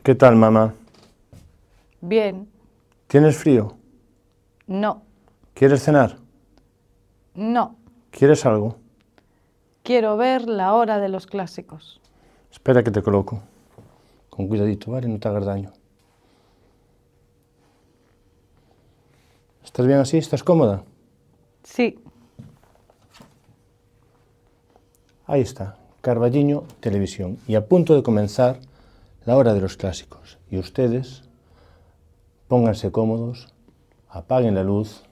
¿Qué tal, mamá? Bien. ¿Tienes frío? No. ¿Quieres cenar? No. ¿Quieres algo? Quiero ver La Hora de los Clásicos. Espera que te coloco. Con cuidadito, ¿vale? No te hagas daño. ¿Estás bien así? ¿Estás cómoda? Sí. Ahí está, Carballiño Televisión. Y a punto de comenzar La Hora de los Clásicos. Y ustedes, pónganse cómodos, apaguen la luz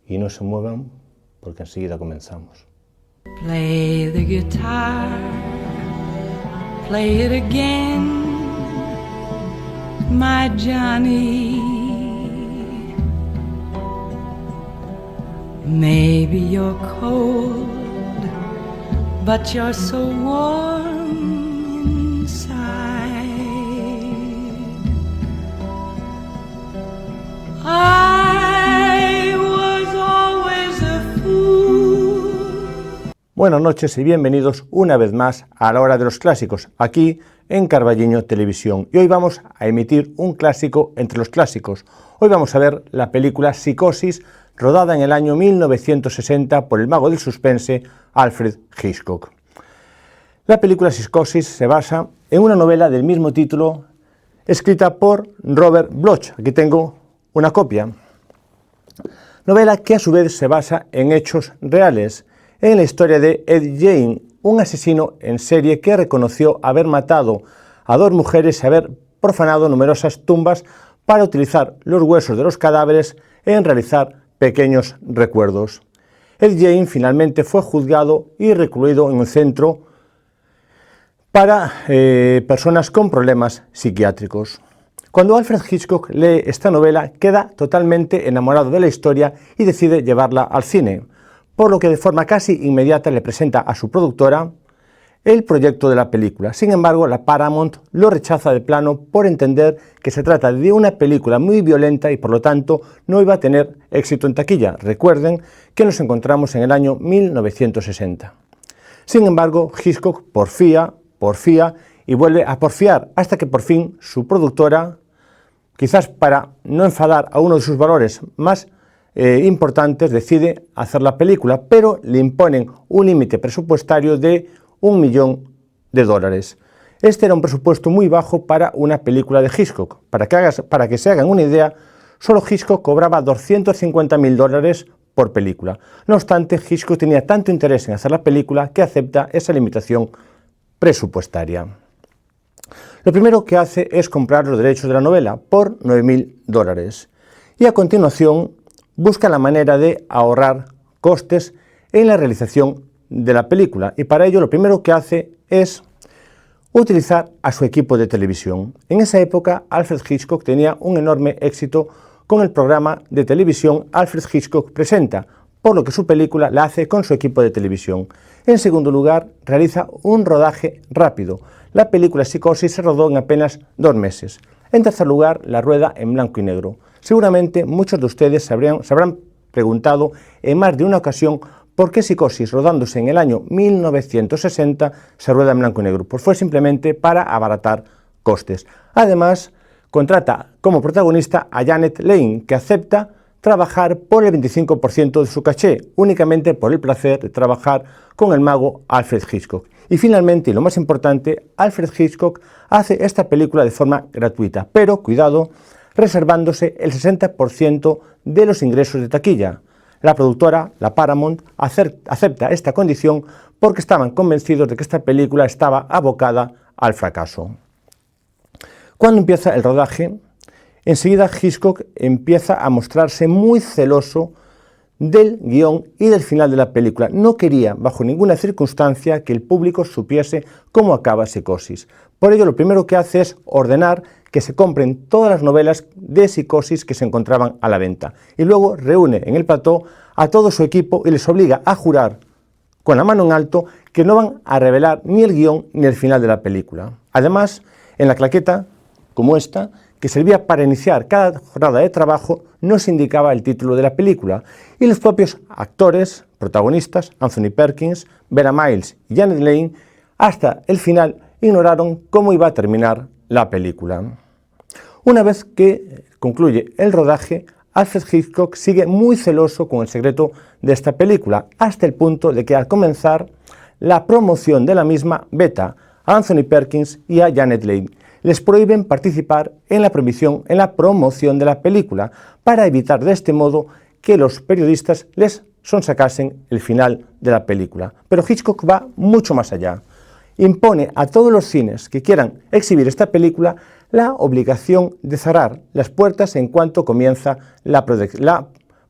y no se muevan porque enseguida comenzamos. Play the guitar, play it again, my Johnny. Maybe you're cold, but you're so warm inside. I was always a fool. Buenas noches y bienvenidos una vez más a La Hora de los Clásicos, aquí en Carballiño Televisión. Y hoy vamos a emitir un clásico entre los clásicos. Hoy vamos a ver la película Psicosis, rodada en el año 1960 por el mago del suspense Alfred Hitchcock. La película Psicosis se basa en una novela del mismo título, escrita por Robert Bloch. Aquí tengo una copia. Novela que a su vez se basa en hechos reales, en la historia de Ed Gein, un asesino en serie que reconoció haber matado a dos mujeres y haber profanado numerosas tumbas para utilizar los huesos de los cadáveres en realizar pequeños recuerdos. Ed Gein finalmente fue juzgado y recluido en un centro para personas con problemas psiquiátricos. Cuando Alfred Hitchcock lee esta novela, queda totalmente enamorado de la historia y decide llevarla al cine, por lo que de forma casi inmediata le presenta a su productora el proyecto de la película. Sin embargo, la Paramount lo rechaza de plano por entender que se trata de una película muy violenta y por lo tanto no iba a tener éxito en taquilla. Recuerden que nos encontramos en el año 1960. Sin embargo, Hitchcock porfía y vuelve a porfiar hasta que por fin su productora, quizás para no enfadar a uno de sus valores más importantes, decide hacer la película, pero le imponen un límite presupuestario de $1 millón. Este era un presupuesto muy bajo para una película de Hitchcock. Para que se hagan una idea, solo Hitchcock cobraba $250.000 por película. No obstante, Hitchcock tenía tanto interés en hacer la película que acepta esa limitación presupuestaria. Lo primero que hace es comprar los derechos de la novela por $9.000 y a continuación busca la manera de ahorrar costes en la realización de la película, y para ello lo primero que hace es utilizar a su equipo de televisión. En esa época Alfred Hitchcock tenía un enorme éxito con el programa de televisión Alfred Hitchcock Presenta, por lo que su película la hace con su equipo de televisión. En segundo lugar, realiza un rodaje rápido. La película Psicosis se rodó en apenas 2 meses. En tercer lugar, la rueda en blanco y negro. Seguramente muchos de ustedes se habrán preguntado en más de una ocasión por qué Psicosis, rodándose en el año 1960, se rueda en blanco y negro. Pues fue simplemente para abaratar costes. Además, contrata como protagonista a Janet Leigh, que acepta trabajar por el 25% de su caché, únicamente por el placer de trabajar con el mago Alfred Hitchcock. Y finalmente, y lo más importante, Alfred Hitchcock hace esta película de forma gratuita, pero, cuidado, reservándose el 60% de los ingresos de taquilla. La productora, la Paramount, acepta esta condición porque estaban convencidos de que esta película estaba abocada al fracaso. Cuando empieza el rodaje, enseguida Hitchcock empieza a mostrarse muy celoso del guión y del final de la película. No quería, bajo ninguna circunstancia, que el público supiese cómo acaba Psicosis. Por ello, lo primero que hace es ordenar que se compren todas las novelas de Psicosis que se encontraban a la venta. Y luego reúne en el plató a todo su equipo y les obliga a jurar con la mano en alto que no van a revelar ni el guión ni el final de la película. Además, en la claqueta, como esta, que servía para iniciar cada jornada de trabajo, no se indicaba el título de la película, y los propios actores, protagonistas, Anthony Perkins, Vera Miles y Janet Leigh, hasta el final ignoraron cómo iba a terminar la película. Una vez que concluye el rodaje, Alfred Hitchcock sigue muy celoso con el secreto de esta película, hasta el punto de que al comenzar la promoción de la misma veta a Anthony Perkins y a Janet Leigh. Les prohíben participar en la promoción de la película para evitar de este modo que los periodistas les sonsacasen el final de la película. Pero Hitchcock va mucho más allá. Impone a todos los cines que quieran exhibir esta película la obligación de cerrar las puertas en cuanto comienza la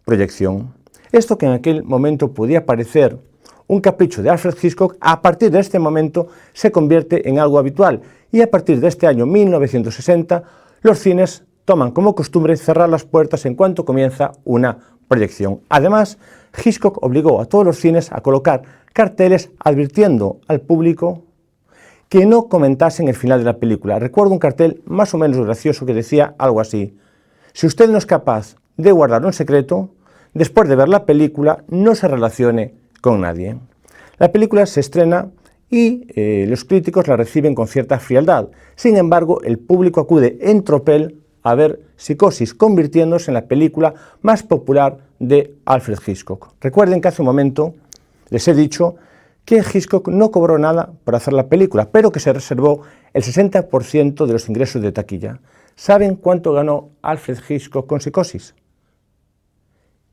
proyección. Esto, que en aquel momento podía parecer un capricho de Alfred Hitchcock, a partir de este momento se convierte en algo habitual, y a partir de este año 1960 los cines toman como costumbre cerrar las puertas en cuanto comienza una proyección. Además, Hitchcock obligó a todos los cines a colocar carteles advirtiendo al público que no comentasen el final de la película. Recuerdo un cartel más o menos gracioso que decía algo así: si usted no es capaz de guardar un secreto, después de ver la película no se relacione con nadie. La película se estrena y los críticos la reciben con cierta frialdad. Sin embargo, el público acude en tropel a ver Psicosis, convirtiéndose en la película más popular de Alfred Hitchcock. Recuerden que hace un momento les he dicho que Hitchcock no cobró nada por hacer la película, pero que se reservó el 60% de los ingresos de taquilla. ¿Saben cuánto ganó Alfred Hitchcock con Psicosis?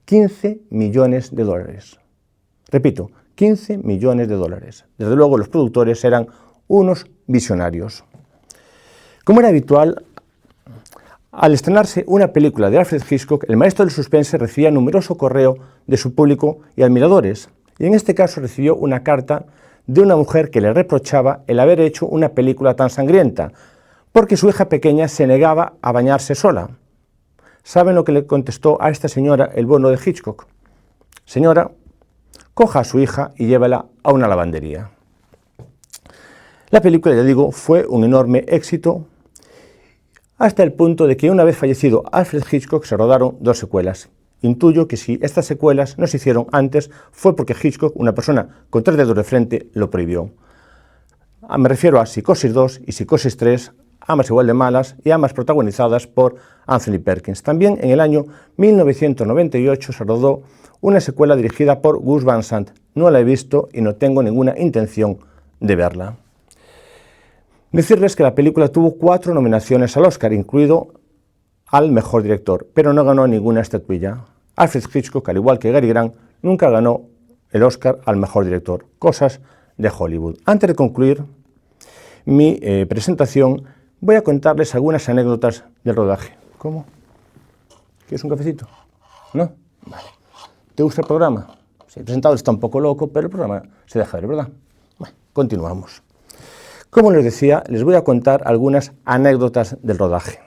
15 millones de dólares. Repito, 15 millones de dólares. Desde luego los productores eran unos visionarios. Como era habitual, al estrenarse una película de Alfred Hitchcock, el maestro del suspense recibía numeroso correo de su público y admiradores, y en este caso recibió una carta de una mujer que le reprochaba el haber hecho una película tan sangrienta, porque su hija pequeña se negaba a bañarse sola. ¿Saben lo que le contestó a esta señora el bueno de Hitchcock? Señora, coja a su hija y llévala a una lavandería. La película, ya digo, fue un enorme éxito, hasta el punto de que una vez fallecido Alfred Hitchcock se rodaron 2 secuelas. Intuyo que si estas secuelas no se hicieron antes fue porque Hitchcock, una persona con 3 dedos de frente, lo prohibió. Me refiero a Psicosis 2 y Psicosis 3, ambas igual de malas y ambas protagonizadas por Anthony Perkins. También en el año 1998 se rodó una secuela dirigida por Gus Van Sant. No la he visto y no tengo ninguna intención de verla. Decirles que la película tuvo 4 nominaciones al Oscar, incluido al mejor director, pero no ganó ninguna estatuilla. Alfred Hitchcock, al igual que Cary Grant, nunca ganó el Oscar al mejor director. Cosas de Hollywood. Antes de concluir mi presentación, voy a contarles algunas anécdotas del rodaje. ¿Cómo? ¿Quieres un cafecito? ¿No? Vale. ¿Te gusta el programa? Sí, el presentador está un poco loco, pero el programa se deja ver, ¿verdad? Bueno, continuamos. Como les decía, les voy a contar algunas anécdotas del rodaje.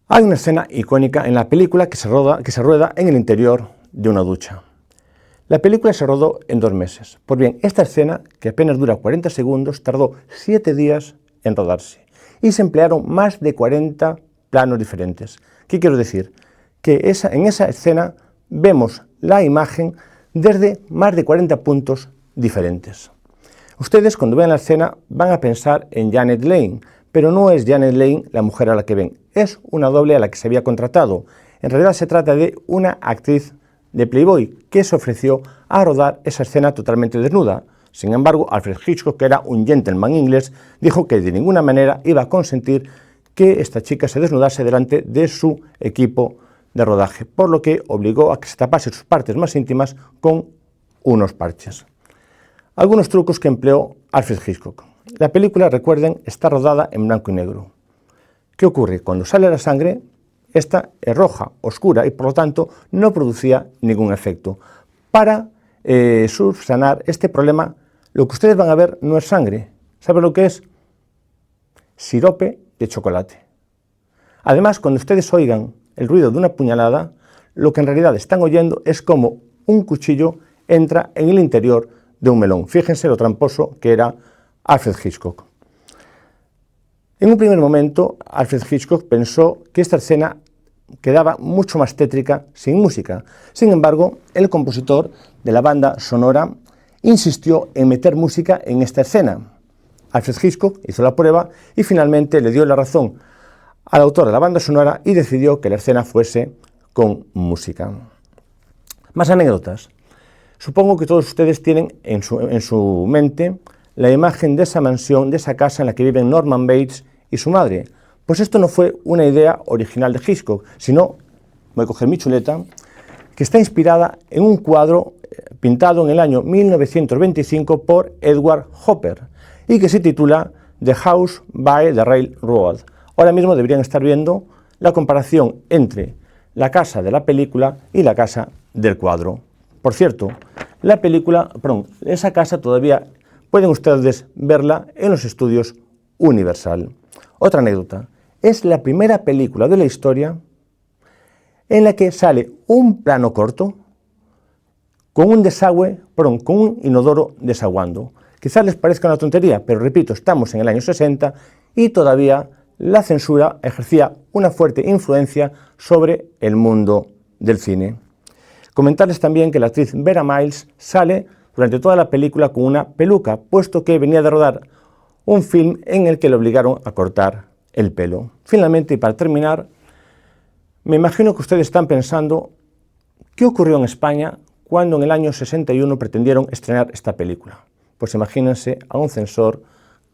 Hay una escena icónica en la película que se rueda en el interior de una ducha. La película se rodó en 2 meses. Pues bien, esta escena, que apenas dura 40 segundos, tardó 7 días en rodarse y se emplearon más de 40 planos diferentes. ¿Qué quiero decir? Que en esa escena vemos la imagen desde más de 40 puntos diferentes. Ustedes, cuando vean la escena, van a pensar en Janet Leigh, pero no es Janet Leigh la mujer a la que ven, es una doble a la que se había contratado. En realidad se trata de una actriz de Playboy que se ofreció a rodar esa escena totalmente desnuda. Sin embargo, Alfred Hitchcock, que era un gentleman inglés, dijo que de ninguna manera iba a consentir que esta chica se desnudase delante de su equipo de rodaje, por lo que obligó a que se tapase sus partes más íntimas con unos parches. Algunos trucos que empleó Alfred Hitchcock. La película, recuerden, está rodada en blanco y negro. ¿Qué ocurre? Cuando sale la sangre, esta es roja, oscura, y por lo tanto no producía ningún efecto. Para subsanar este problema, lo que ustedes van a ver no es sangre. ¿Saben lo que es? Sirope de chocolate. Además, cuando ustedes oigan el ruido de una puñalada, lo que en realidad están oyendo es como un cuchillo entra en el interior de un melón. Fíjense lo tramposo que era Alfred Hitchcock. En un primer momento, Alfred Hitchcock pensó que esta escena quedaba mucho más tétrica sin música. Sin embargo, el compositor de la banda sonora insistió en meter música en esta escena. Alfred Hitchcock hizo la prueba y finalmente le dio la razón al autor de la banda sonora y decidió que la escena fuese con música. Más anécdotas. Supongo que todos ustedes tienen en su mente la imagen de esa mansión, de esa casa en la que viven Norman Bates y su madre. Pues esto no fue una idea original de Hitchcock, sino, voy a coger mi chuleta, que está inspirada en un cuadro pintado en el año 1925 por Edward Hopper y que se titula The House by the Railroad. Ahora mismo deberían estar viendo la comparación entre la casa de la película y la casa del cuadro. Por cierto, esa casa todavía pueden ustedes verla en los estudios Universal. Otra anécdota, es la primera película de la historia en la que sale un plano corto con un desagüe, con un inodoro desaguando. Quizás les parezca una tontería, pero repito, estamos en el año 60 y todavía la censura ejercía una fuerte influencia sobre el mundo del cine. Comentarles también que la actriz Vera Miles sale durante toda la película con una peluca, puesto que venía de rodar un film en el que le obligaron a cortar el pelo. Finalmente, y para terminar, me imagino que ustedes están pensando qué ocurrió en España cuando en el año 61 pretendieron estrenar esta película. Pues imagínense a un censor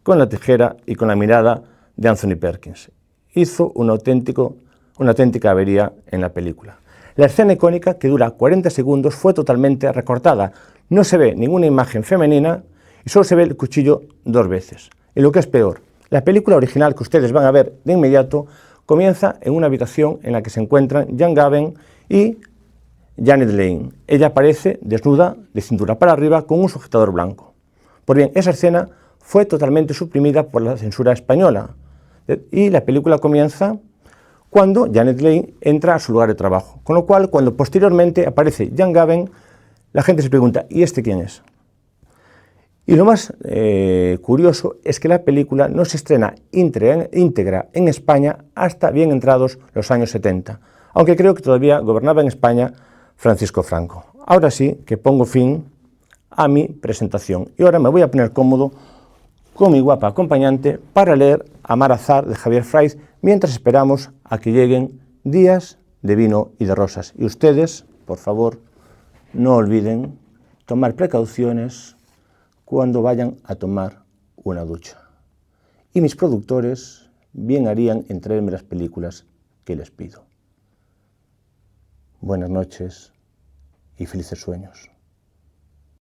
con la tijera y con la mirada de Anthony Perkins. Hizo una auténtica avería en la película. La escena icónica, que dura 40 segundos, fue totalmente recortada. No se ve ninguna imagen femenina y solo se ve el cuchillo 2 veces. Y lo que es peor, la película original que ustedes van a ver de inmediato comienza en una habitación en la que se encuentran Jean Gabin y Janet Leigh. Ella aparece desnuda, de cintura para arriba, con un sujetador blanco. Pues bien, esa escena fue totalmente suprimida por la censura española y la película comienza cuando Janet Leigh entra a su lugar de trabajo. Con lo cual, cuando posteriormente aparece Jean Gabin, la gente se pregunta, ¿y este quién es? Y lo más curioso es que la película no se estrena íntegra en España hasta bien entrados los años 70, aunque creo que todavía gobernaba en España Francisco Franco. Ahora sí que pongo fin a mi presentación y ahora me voy a poner cómodo con mi guapa acompañante para leer Amar Azar de Javier Frais mientras esperamos a que lleguen Días de Vino y de Rosas. Y ustedes, por favor, no olviden tomar precauciones cuando vayan a tomar una ducha. Y mis productores bien harían en traerme las películas que les pido. Buenas noches y felices sueños.